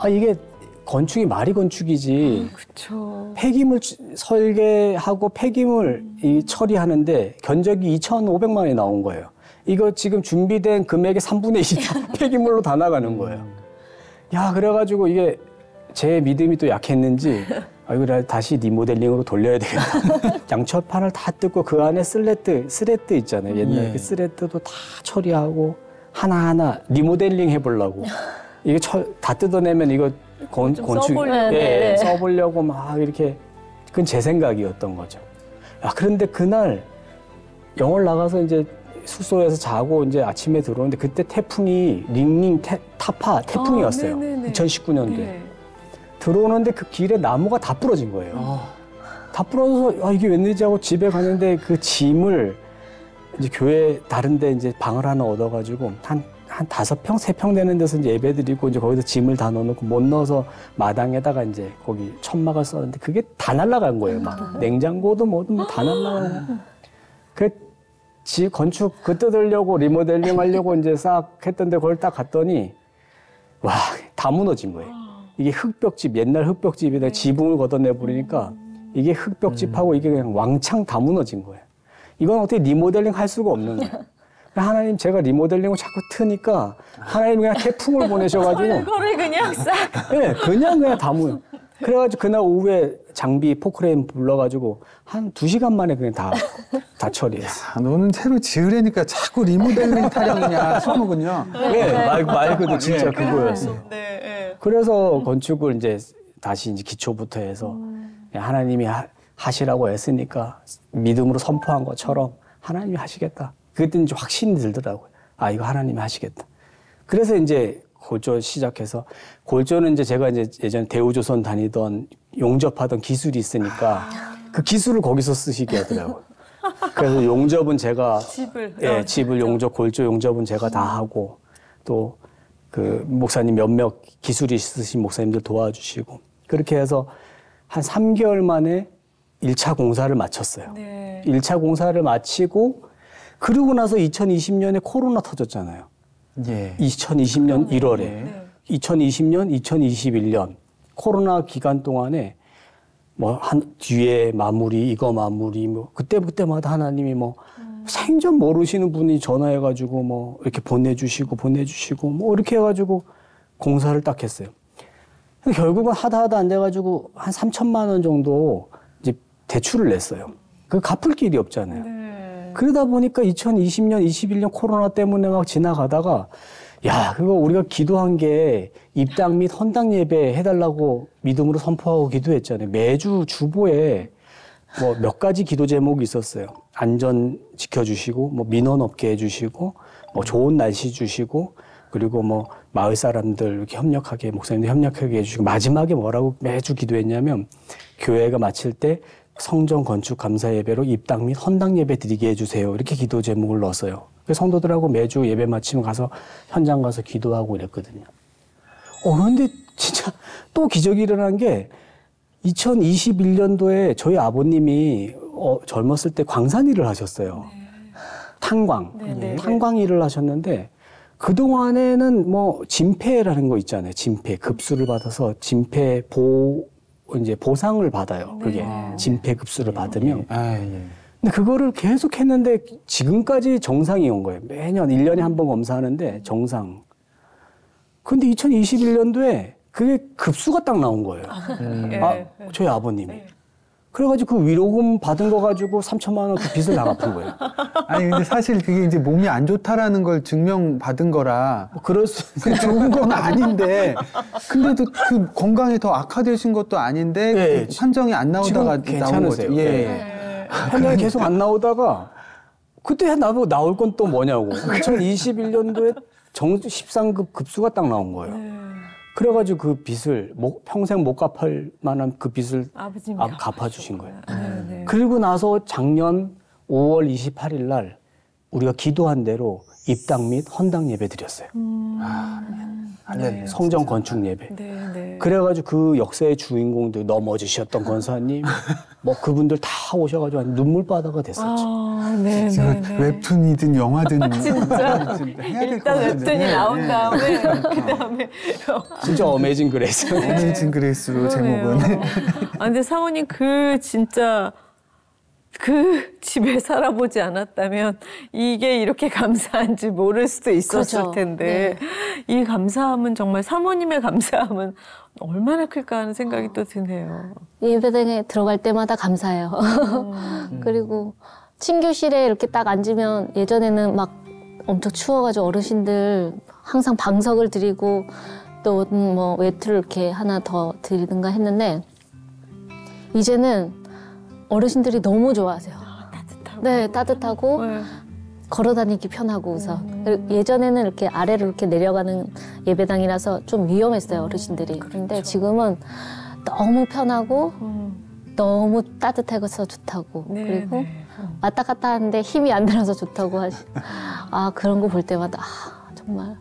이게 건축이 말이 건축이지. 그렇죠. 폐기물 설계하고 폐기물 처리하는데 견적이 2,500만 원이 나온 거예요. 이거 지금 준비된 금액의 3분의 1이 폐기물로 다 나가는 거예요. 그래가지고 이게 제 믿음이 또 약했는지 이거 다시 리모델링으로 돌려야 되겠다. 양철판을 다 뜯고 그 안에 스레트 있잖아요. 옛날 그 스레트도 다 처리하고 하나하나 리모델링 해보려고. 이게 다 뜯어내면 이거 건축 써보려고 막 이렇게 그건 제 생각이었던 거죠. 그런데 그날 영월 나가서 이제 숙소에서 자고 이제 아침에 들어오는데 그때 태풍이 링링 타파 태풍이 왔어요. 2019년도에. 네. 들어오는데 그 길에 나무가 다 부러진 거예요. 다 부러져서 이게 웬일이지 하고 집에 가는데 그 짐을 이제 교회 다른 데 이제 방을 하나 얻어가지고 한 5평, 3평 되는 데서 이제 예배 드리고 이제 거기서 짐을 다 넣어놓고 못 넣어서 마당에다가 이제 거기 천막을 썼는데 그게 다 날아간 거예요. 막 냉장고도 뭐든 뭐 다 날아가고. 그 집 건축 그 뜯으려고 리모델링 하려고 이제 싹 했던데 그걸 딱 갔더니 와, 다 무너진 거예요. 이게 흙벽집, 옛날 흙벽집에다 지붕을 걷어내 버리니까 이게 흙벽집하고 이게 그냥 왕창 다 무너진 거예요. 이건 어떻게 리모델링 할 수가 없는 거예요. 하나님 제가 리모델링을 자꾸 트니까 하나님이 그냥 태풍을 보내셔가지고 이거를 그냥 싹 네, 그냥 다 무너. 그래가지고 그날 오후에 장비 포크레인 불러가지고 한 2시간 만에 그냥 다 처리했어. 너는 새로 지으려니까 자꾸 리모델링 타령이냐 싶은군요. 네, 말 그대로 진짜 그거였어. 네. 그래서 건축을 이제 다시 이제 기초부터 해서 하나님이 하시라고 했으니까 믿음으로 선포한 것처럼 하나님이 하시겠다. 그때 이제 확신이 들더라고요. 이거 하나님이 하시겠다. 그래서 이제 골조 시작해서 골조는 이제 제가 이제 예전에 대우조선 다니던 용접하던 기술이 있으니까 그 기술을 거기서 쓰시게 하더라고요. 그래서 용접은 제가 집을 용접, 골조 용접은 제가 다 하고 또 그 목사님 몇몇 기술이 있으신 목사님들 도와주시고 그렇게 해서 한 3개월 만에 1차 공사를 마쳤어요. 네. 1차 공사를 마치고 그러고 나서 2020년에 코로나 터졌잖아요. 예. 2020년 1월에. 네. 2020년, 2021년 코로나 기간 동안에 뭐 뒤에 마무리, 이거 마무리, 뭐 그때마다 하나님이 뭐 생전 모르시는 분이 전화해가지고 뭐 이렇게 보내주시고 뭐 이렇게 해가지고 공사를 딱 했어요. 결국은 하다 안 돼가지고 한 3천만 원 정도 이제 대출을 냈어요. 그 갚을 길이 없잖아요. 네. 그러다 보니까 2020년, 21년 코로나 때문에 막 지나가다가 그거 우리가 기도한 게 입당 및 헌당 예배 해달라고 믿음으로 선포하고 기도했잖아요. 매주 주보에 뭐 몇 가지 기도 제목이 있었어요. 안전 지켜주시고, 뭐 민원 없게 해주시고, 뭐 좋은 날씨 주시고, 그리고 뭐 마을 사람들 이렇게 협력하게, 목사님들 협력하게 해주시고, 마지막에 뭐라고 매주 기도했냐면 교회가 마칠 때 성전 건축 감사 예배로 입당 및 헌당 예배 드리게 해주세요. 이렇게 기도 제목을 넣었어요. 성도들하고 매주 예배 마치면 가서 현장 가서 기도하고 이랬거든요. 그런데 진짜 또 기적이 일어난 게 2021년도에 저희 아버님이 젊었을 때 광산 일을 하셨어요. 네. 탄광 일을 하셨는데 그동안에는 뭐 진폐라는 거 있잖아요. 진폐 급수를 받아서 진폐 보상을 받아요. 그게 진폐 급수를 받으면. 근데 그거를 계속 했는데 지금까지 정상이 온 거예요. 매년 1년에 한 번 검사하는데 정상. 근데 2021년도에 그게 급수가 딱 나온 거예요. 저희 아버님이. 그래가지고 그 위로금 받은 거 가지고 3천만 원 그 빚을 다 갚은 거예요. 아니 근데 사실 그게 이제 몸이 안 좋다라는 걸 증명받은 거라 그럴 수 좋은 건 아닌데 근데도 그 건강이 더 악화되신 것도 아닌데 그 판정이 안 나오다가 나온 거죠. 판정이 계속 안 나오다가 그때 나보고 나올 건 또 뭐냐고. 2021년도에 13급 급수가 딱 나온 거예요. 그래가지고 그 빚을 평생 못 갚을 만한 그 빚을 갚아주신 거예요. 그리고 나서 작년 5월 28일 날 우리가 기도한 대로 입당 및 헌당 예배 드렸어요. 성전 건축 예배. 그래가지고 그 역사의 주인공들 넘어지셨던 권사님, 뭐 그분들 다 오셔가지고 눈물바다가 됐었죠. 웹툰이든 영화든 진짜 일단 웹툰이 나온 다음에 그 다음에 진짜 어메이징 그레이스. 어메이징 그레이스로 제목은. 근데 사모님 진짜 그 집에 살아보지 않았다면 이게 이렇게 감사한지 모를 수도 있었을 텐데 이 감사함은 정말 사모님의 감사함은 얼마나 클까 하는 생각이 또 드네요. 예배당에 들어갈 때마다 감사해요. 그리고 친교실에 이렇게 딱 앉으면 예전에는 막 엄청 추워가지고 어르신들 항상 방석을 드리고 또 뭐 외투를 이렇게 하나 더 드리든가 했는데 이제는 어르신들이 너무 좋아하세요. 따뜻하고. 네, 따뜻하고 걸어 다니기 편하고 우선. 그리고 예전에는 이렇게 아래로 이렇게 내려가는 예배당이라서 좀 위험했어요, 어르신들이. 그런데 지금은 너무 편하고 너무 따뜻해서 좋다고. 네, 그리고 네. 왔다 갔다 하는데 힘이 안 들어서 좋다고 그런 거 볼 때마다 정말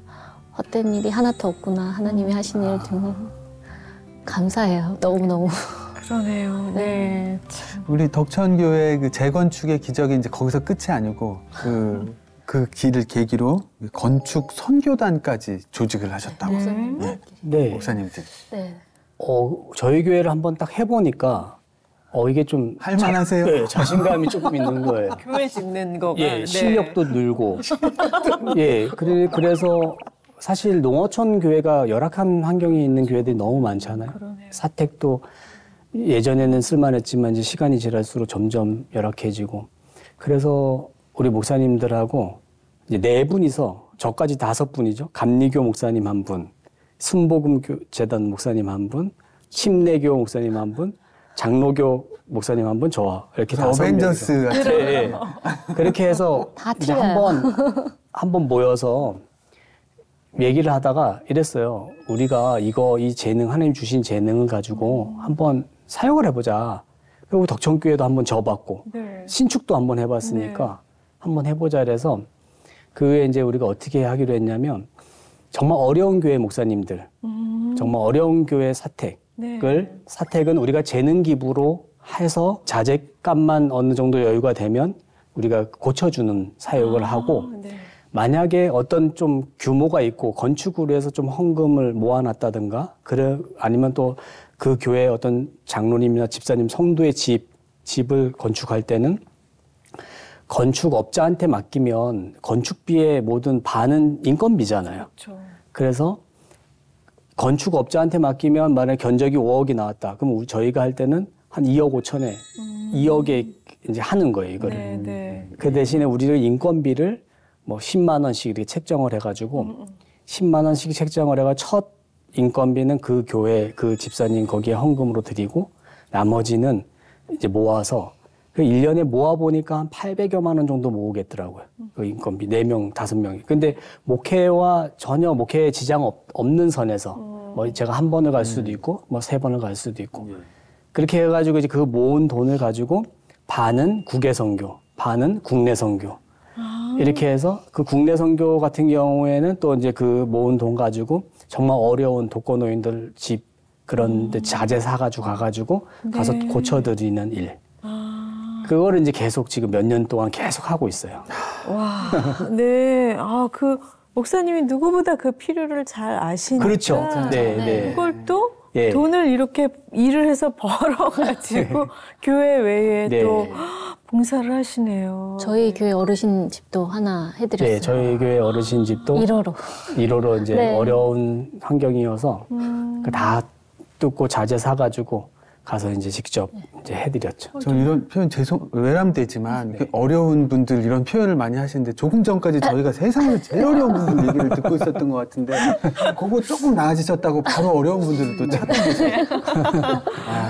헛된 일이 하나도 없구나. 하나님이 하신 일 정말 감사해요. 너무너무. 그러네요. 네. 우리 덕천교회 그 재건축의 기적이 이제 거기서 끝이 아니고 그 길을 계기로 건축 선교단까지 조직을 하셨다고. 네. 목사님들. 네. 저희 교회를 한번 딱 해보니까 이게 좀 할만하세요? 네, 자신감이 조금 있는 거예요. 교회 짓는 거가. 예, 네. 실력도 늘고. 예, 그래서 사실 농어촌 교회가 열악한 환경이 있는 교회들이 너무 많잖아요. 그러네요. 사택도 예전에는 쓸만했지만 이제 시간이 지날수록 점점 열악해지고. 그래서 우리 목사님들하고 이제 4분이서 저까지 5분이죠. 감리교 목사님 1분, 순복음 재단 목사님 1분, 침례교 목사님 1분, 장로교 목사님 1분, 저와 이렇게 5명이서. 어벤져스 같이. 네. 그렇게 해서 다 이제 틀려요. 한번 모여서 얘기를 하다가 이랬어요. 우리가 이 재능, 하나님 주신 재능을 가지고 한번 사용을 해보자. 그리고 덕천교회도 한번 져봤고, 네. 신축도 한번 해봤으니까 한번 해보자 그래서 그 후에 이제 우리가 어떻게 하기로 했냐면 정말 어려운 교회 목사님들, 정말 어려운 교회 사택은 우리가 재능 기부로 해서 자재값만 어느 정도 여유가 되면 우리가 고쳐주는 사역을 하고 네. 만약에 어떤 좀 규모가 있고 건축으로 해서 좀 헌금을 모아놨다든가 아니면 또 그 교회 어떤 장로님이나 집사님 성도의 집을 건축할 때는 건축업자한테 맡기면 건축비의 모든 반은 인건비잖아요. 그렇죠. 그래서 건축업자한테 맡기면 만약에 견적이 5억이 나왔다. 그럼 저희가 할 때는 한 2억 5천에 2억에 이제 하는 거예요, 이거를. 네, 네. 그 대신에 우리가 인건비를 뭐 10만 원씩 이렇게 책정을 해가지고 10만 원씩 책정을 해가 첫 인건비는 그 교회 그 집사님 거기에 헌금으로 드리고 나머지는 이제 모아서 그 1년에 모아보니까 한 800여만 원 정도 모으겠더라고요. 그 인건비 4명, 5명이. 근데 목회와 전혀 목회에 지장 없는 선에서 뭐 제가 한 번을 갈 수도 있고 뭐 3번을 갈 수도 있고 그렇게 해가지고 이제 그 모은 돈을 가지고 반은 국외 선교, 반은 국내 선교. 이렇게 해서 그 국내 선교 같은 경우에는 또 이제 그 모은 돈 가지고 정말 어려운 독거노인들 집 그런 데 자재 사가지고 가가지고 가서 고쳐드리는 일. 그거를 이제 계속 지금 몇 년 동안 계속 하고 있어요. 와, 네. 그 목사님이 누구보다 그 필요를 잘 아시니까. 그렇죠. 네, 네. 그걸 또 예. 돈을 이렇게 일을 해서 벌어가지고 교회 외에 네. 또 봉사를 하시네요. 저희 교회 어르신 집도 하나 해드렸어요. 네, 저희 교회 어르신 집도 1호로 이제 네. 어려운 환경이어서 다 뜯고 자재 사가지고 가서 이제 직접 이제 해드렸죠. 저는 이런 표현 외람되지만 그 어려운 분들 이런 표현을 많이 하시는데 조금 전까지 저희가 세상에서 제일 어려운 분들 얘기를 듣고 있었던 것 같은데 그거 조금 나아지셨다고 바로 어려운 분들을 또 찾고 계세요.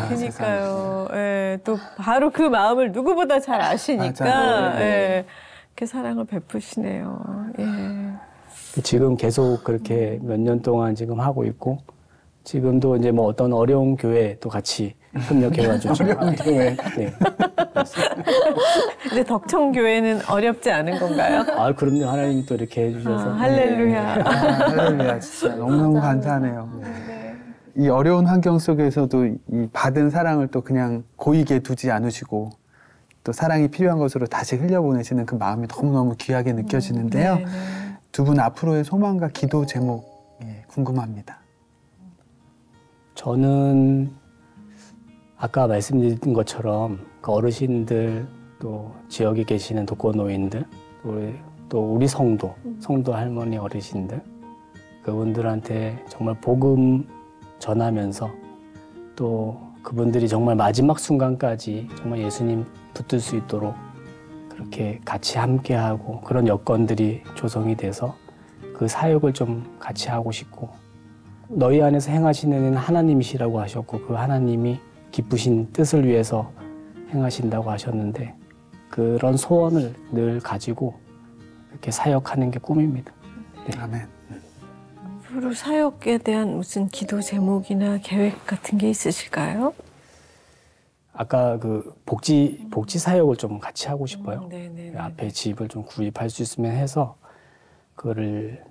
그러니까요. 예, 또 바로 그 마음을 누구보다 잘 아시니까 맞아요. 예, 이렇게 사랑을 베푸시네요. 예. 지금 계속 그렇게 몇 년 동안 지금 하고 있고 지금도 이제 뭐 어떤 어려운 교회 또 같이 협력해가지고 어려운 교회. 네. 근데 덕천교회는 어렵지 않은 건가요? 그럼요. 하나님이 또 이렇게 해주셔서. 할렐루야. 할렐루야. 진짜 너무너무 감사하네요. 이 어려운 환경 속에서도 이 받은 사랑을 또 그냥 고이게 두지 않으시고 또 사랑이 필요한 것으로 다시 흘려보내시는 그 마음이 너무너무 귀하게 느껴지는데요. 두 분 앞으로의 소망과 기도 제목 궁금합니다. 저는 아까 말씀드린 것처럼 그 어르신들 또 지역에 계시는 독거노인들 또 우리 성도 할머니 어르신들 그분들한테 정말 복음 전하면서 또 그분들이 정말 마지막 순간까지 정말 예수님 붙들 수 있도록 그렇게 같이 함께하고 그런 여건들이 조성이 돼서 그 사역을 좀 같이 하고 싶고 너희 안에서 행하시는 이는 하나님이시라고 하셨고 그 하나님이 기쁘신 뜻을 위해서 행하신다고 하셨는데 그런 소원을 늘 가지고 이렇게 사역하는 게 꿈입니다. 네. 아멘. 앞으로 사역에 대한 무슨 기도 제목이나 계획 같은 게 있으실까요? 아까 그 복지 사역을 좀 같이 하고 싶어요. 네네. 앞에 집을 좀 구입할 수 있으면 해서 그거를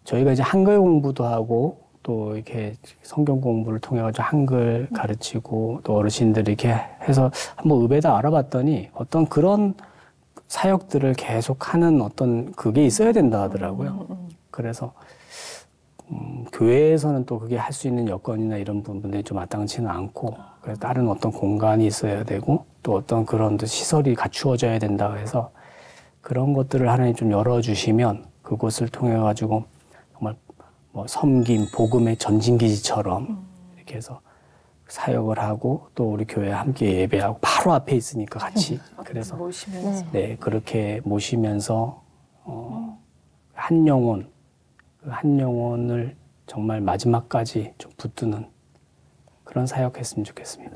저희가 이제 한글 공부도 하고 또 이렇게 성경 공부를 통해 가지고 한글 가르치고 또 어르신들 이렇게 해서 한번 읍에다 알아봤더니 어떤 그런 사역들을 계속하는 어떤 그게 있어야 된다 하더라고요. 그래서 교회에서는 또 그게 할 수 있는 여건이나 이런 부분들이 좀 마땅치는 않고 그래서 다른 어떤 공간이 있어야 되고 또 어떤 그런 시설이 갖추어져야 된다 해서 그런 것들을 하나님 좀 열어주시면 그곳을 통해 가지고 정말 뭐 섬김, 복음의 전진기지처럼 이렇게 해서 사역을 하고 또 우리 교회 함께 예배하고 바로 앞에 있으니까 같이 그래서 모시면서 네 그렇게 모시면서 한 영혼 한 영혼을 정말 마지막까지 좀 붙드는 그런 사역했으면 좋겠습니다.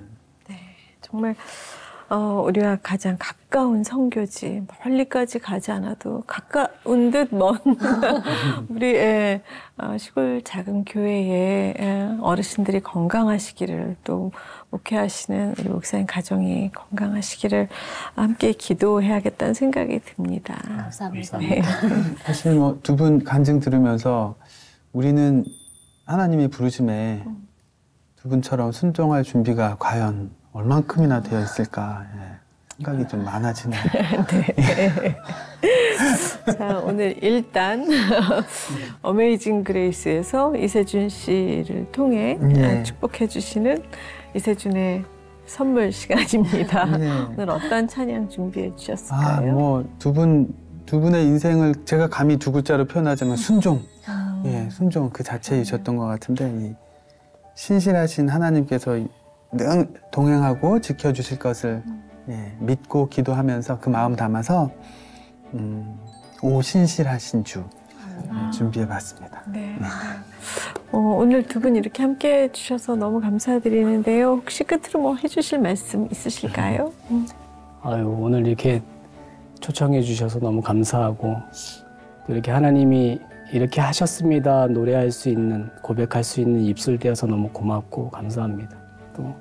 네, 정말 우리와 가장 가까운 선교지 멀리까지 가지 않아도 가까운 듯 먼 우리의 시골 작은 교회의 어르신들이 건강하시기를 또 목회하시는 우리 목사님 가정이 건강하시기를 함께 기도해야겠다는 생각이 듭니다. 감사합니다. 네. 사실 뭐 두 분 간증 들으면서 우리는 하나님이 부르심에 두 분처럼 순종할 준비가 과연 얼만큼이나 되어 있을까 생각이 좀 많아지네요. 네. 자, 오늘 일단 어메이징 그레이스에서 이세준 씨를 통해 축복해 주시는 이세준의 선물 시간입니다. 오늘 어떤 찬양 준비해 주셨을까요? 뭐 두 분의 인생을 제가 감히 두 글자로 표현하자면 순종. 순종 그 자체이셨던 것 같은데 이 신실하신 하나님께서 늘 동행하고 지켜주실 것을 믿고 기도하면서 그 마음 담아서 오 신실하신 주 준비해봤습니다. 네. 오늘 두 분 이렇게 함께 해주셔서 너무 감사드리는데요. 혹시 끝으로 뭐 해주실 말씀 있으실까요? 오늘 이렇게 초청해 주셔서 너무 감사하고 또 이렇게 하나님이 이렇게 하셨습니다 노래할 수 있는 고백할 수 있는 입술 되어서 너무 고맙고 감사합니다. 또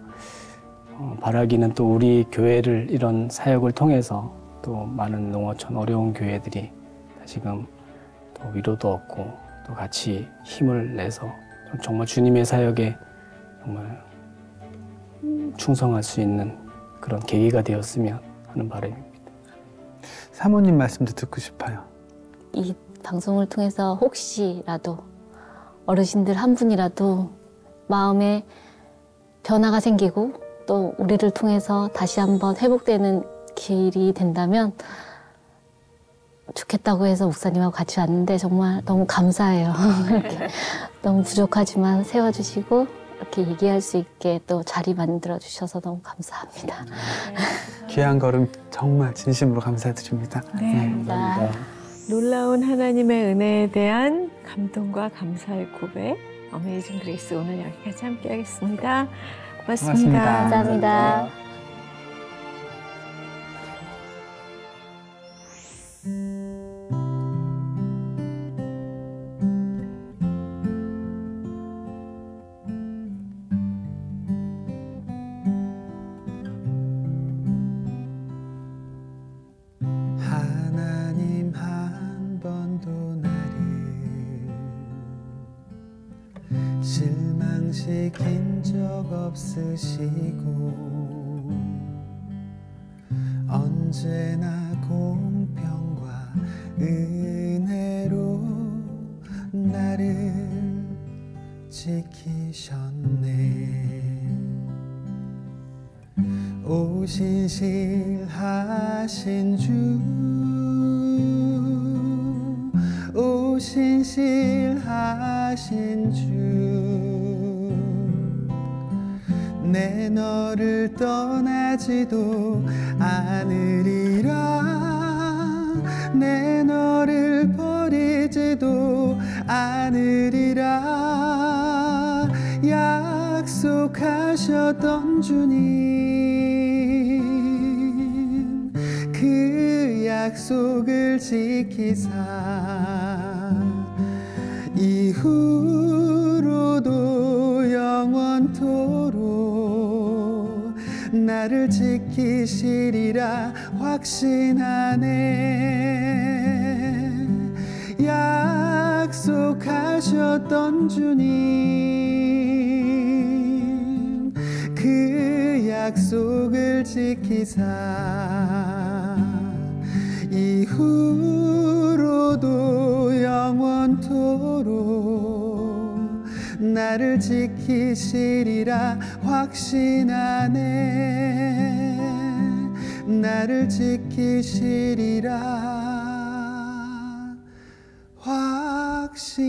바라기는 또 우리 교회를 이런 사역을 통해서 또 많은 농어촌 어려운 교회들이 다시금 또 위로도 얻고 또 같이 힘을 내서 정말 주님의 사역에 정말 충성할 수 있는 그런 계기가 되었으면 하는 바람입니다. 사모님 말씀도 듣고 싶어요. 이 방송을 통해서 혹시라도 어르신들 한 분이라도 마음에 변화가 생기고 또 우리를 통해서 다시 한번 회복되는 길이 된다면 좋겠다고 해서 목사님하고 같이 왔는데 정말 너무 감사해요. 이렇게 너무 부족하지만 세워주시고 이렇게 얘기할 수 있게 또 자리 만들어 주셔서 너무 감사합니다. 귀한 걸음 정말 진심으로 감사드립니다. 감사합니다. 놀라운 하나님의 은혜에 대한 감동과 감사의 고백 어메이징 그레이스 오늘 여기까지 함께 하겠습니다. 고맙습니다. 감사합니다. 하나님 한 번도 나를 실망시킨 적 없으시고 언제나 공평과 은혜로 나를 지키셨네. 오 신실하신 주, 오 신실하신 주, 내 너를 떠나지도 않으리라, 내 너를 버리지도 않으리라 약속하셨던 주님, 그 약속을 지키사 이후로도 영원토록 나를 지키시리라 확신하네. 약속하셨던 주님 그 약속을 지키사 이후로도 영원토록 나를 지키시리라 확신하네. 나를 지키시리라 확신하네.